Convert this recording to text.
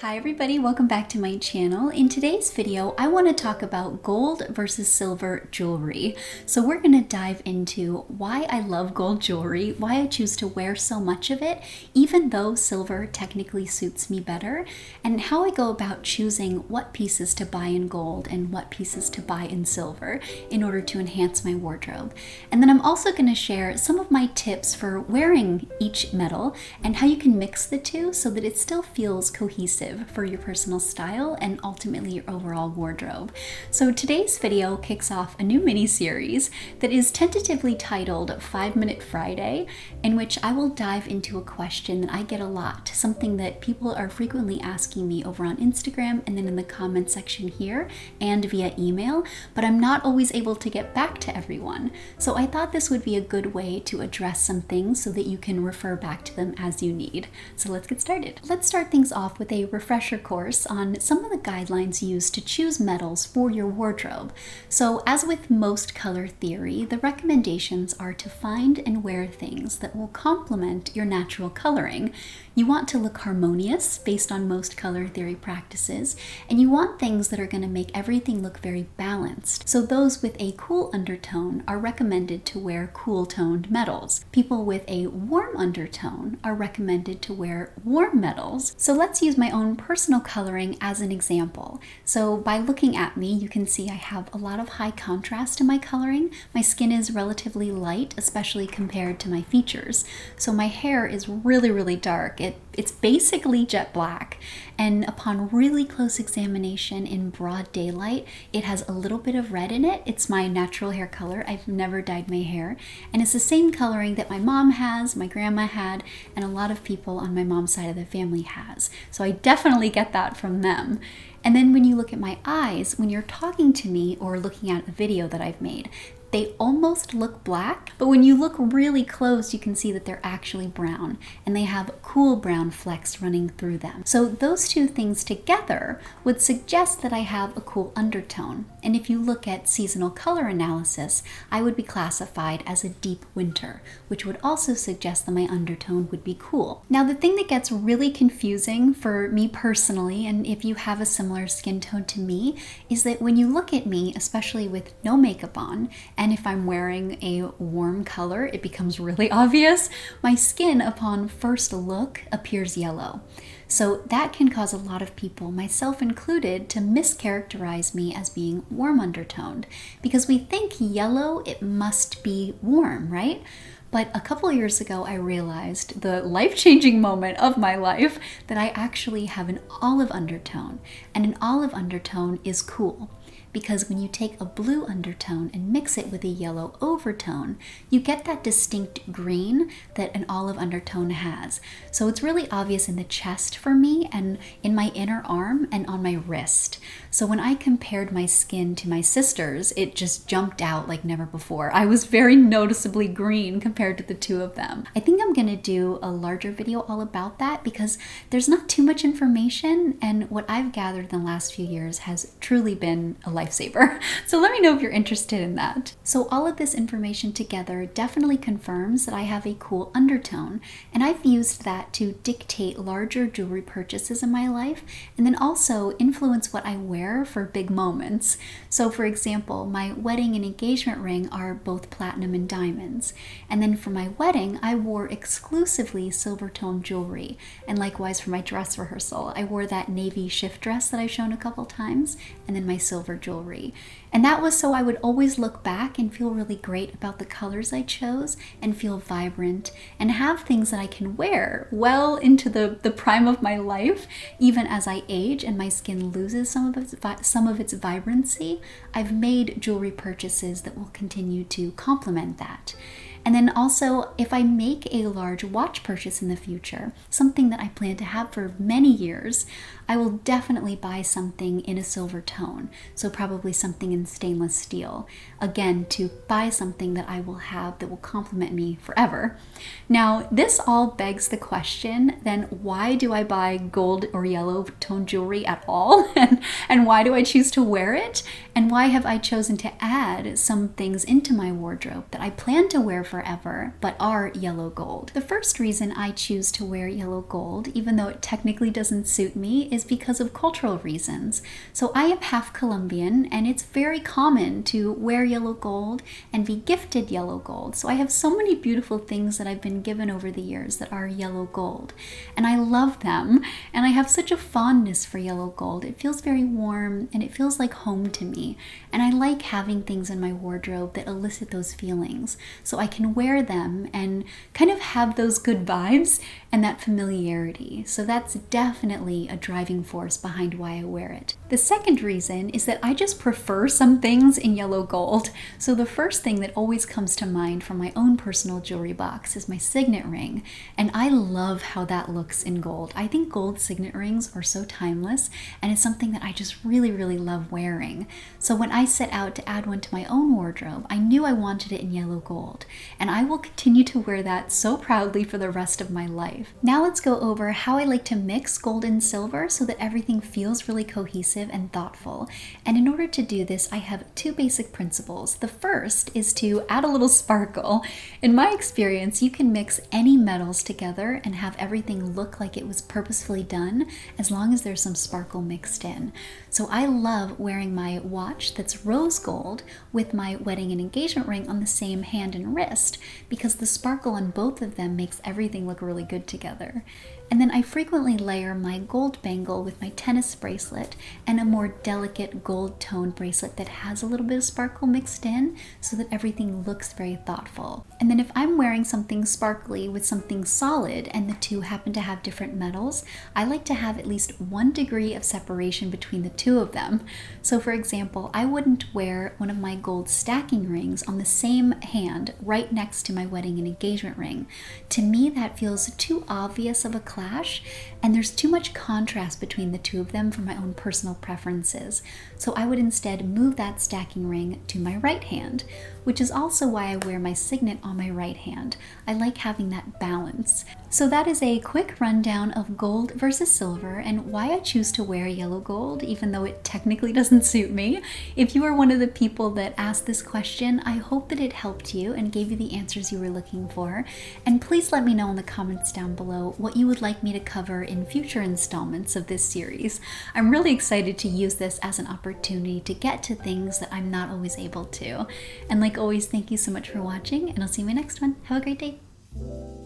Hi everybody, welcome back to my channel. In today's video, I want to talk about gold versus silver jewelry. So we're going to dive into why I love gold jewelry, why I choose to wear so much of it, even though silver technically suits me better, and how I go about choosing what pieces to buy in gold and what pieces to buy in silver in order to enhance my wardrobe. And then I'm also going to share some of my tips for wearing each metal and how you can mix the two so that it still feels cohesive for your personal style and ultimately your overall wardrobe. So today's video kicks off a new mini-series that is tentatively titled 5-Minute Friday, in which I will dive into a question that I get a lot, something that people are frequently asking me over on Instagram and then in the comment section here and via email, but I'm not always able to get back to everyone. So I thought this would be a good way to address some things so that you can refer back to them as you need. So let's get started. Let's start things off with a refresher course on some of the guidelines used to choose metals for your wardrobe. So as with most color theory, the recommendations are to find and wear things that will complement your natural coloring. You want to look harmonious based on most color theory practices, and you want things that are going to make everything look very balanced. So those with a cool undertone are recommended to wear cool-toned metals. People with a warm undertone are recommended to wear warm metals. So let's use my own personal coloring as an example. So by looking at me, you can see I have a lot of high contrast to my coloring. My skin is relatively light, especially compared to my features. So my hair is really dark. It's basically jet black, and upon really close examination in broad daylight, it has a little bit of red in it. It's my natural hair color. I've never dyed my hair, and it's the same coloring that my mom has, my grandma had, and a lot of people on my mom's side of the family has. So I definitely get that from them. And then when you look at my eyes, when you're talking to me or looking at a video that I've made, they almost look black, but when you look really close, you can see that they're actually brown, and they have cool brown flecks running through them. So those two things together would suggest that I have a cool undertone. And if you look at seasonal color analysis, I would be classified as a deep winter, which would also suggest that my undertone would be cool. Now, the thing that gets really confusing for me personally, and if you have a similar skin tone to me, is that when you look at me, especially with no makeup on, and if I'm wearing a warm color, it becomes really obvious. My skin, upon first look, appears yellow. So that can cause a lot of people, myself included, to mischaracterize me as being warm undertoned. Because we think yellow, it must be warm, right? But a couple years ago, I realized, the life-changing moment of my life, that I actually have an olive undertone. And an olive undertone is cool, because when you take a blue undertone and mix it with a yellow overtone, you get that distinct green that an olive undertone has. So it's really obvious in the chest for me, and in my inner arm, and on my wrist. So when I compared my skin to my sister's, it just jumped out like never before. I was very noticeably green compared to the two of them. I think I'm gonna do a larger video all about that because there's not too much information, and what I've gathered in the last few years has truly been a lifesaver. So let me know if you're interested in that. So all of this information together definitely confirms that I have a cool undertone, and I've used that to dictate larger jewelry purchases in my life, and then also influence what I wear for big moments. So for example, my wedding and engagement ring are both platinum and diamonds. And then for my wedding, I wore exclusively silver tone jewelry. And likewise for my dress rehearsal, I wore that navy shift dress that I've shown a couple times, and then my silver jewelry. And that was so I would always look back and feel really great about the colors I chose and feel vibrant and have things that I can wear well into the prime of my life. Even as I age and my skin loses some of its vibrancy, I've made jewelry purchases that will continue to complement that. And then also, if I make a large watch purchase in the future, something that I plan to have for many years, I will definitely buy something in a silver tone. So probably something in stainless steel. Again, to buy something that I will have that will complement me forever. Now, this all begs the question, then why do I buy gold or yellow tone jewelry at all? And why do I choose to wear it? And why have I chosen to add some things into my wardrobe that I plan to wear forever, but are yellow gold. The first reason I choose to wear yellow gold, even though it technically doesn't suit me, is because of cultural reasons. So I am half Colombian, and it's very common to wear yellow gold and be gifted yellow gold. So I have so many beautiful things that I've been given over the years that are yellow gold, and I love them, and I have such a fondness for yellow gold. It feels very warm and it feels like home to me, and I like having things in my wardrobe that elicit those feelings so I can wear them and kind of have those good vibes and that familiarity. So that's definitely a driving force behind why I wear it. The second reason is that I just prefer some things in yellow gold. So the first thing that always comes to mind from my own personal jewelry box is my signet ring, and I love how that looks in gold. I think gold signet rings are so timeless, and it's something that I just really, really love wearing. So when I set out to add one to my own wardrobe, I knew I wanted it in yellow gold, and I will continue to wear that so proudly for the rest of my life. Now let's go over how I like to mix gold and silver so that everything feels really cohesive and thoughtful. And in order to do this, I have two basic principles. The first is to add a little sparkle. In my experience, you can mix any metals together and have everything look like it was purposefully done as long as there's some sparkle mixed in. So I love wearing my watch that's rose gold with my wedding and engagement ring on the same hand and wrist, because the sparkle on both of them makes everything look really good together. And then I frequently layer my gold bangle with my tennis bracelet and a more delicate gold toned bracelet that has a little bit of sparkle mixed in so that everything looks very thoughtful. And then if I'm wearing something sparkly with something solid and the two happen to have different metals, I like to have at least 1 degree of separation between the two of them. So for example, I wouldn't wear one of my gold stacking rings on the same hand right next to my wedding and engagement ring. To me, that feels too obvious of a clash, and there's too much contrast between the two of them for my own personal preferences. So I would instead move that stacking ring to my right hand, which is also why I wear my signet on my right hand. I like having that balance. So that is a quick rundown of gold versus silver and why I choose to wear yellow gold, even though it technically doesn't suit me. If you are one of the people that asked this question, I hope that it helped you and gave you the answers you were looking for. And please let me know in the comments down below what you would like me to cover in future installments of this series. I'm really excited to use this as an opportunity to get to things that I'm not always able to. And like always, thank you so much for watching, and I'll see you in my next one. Have a great day.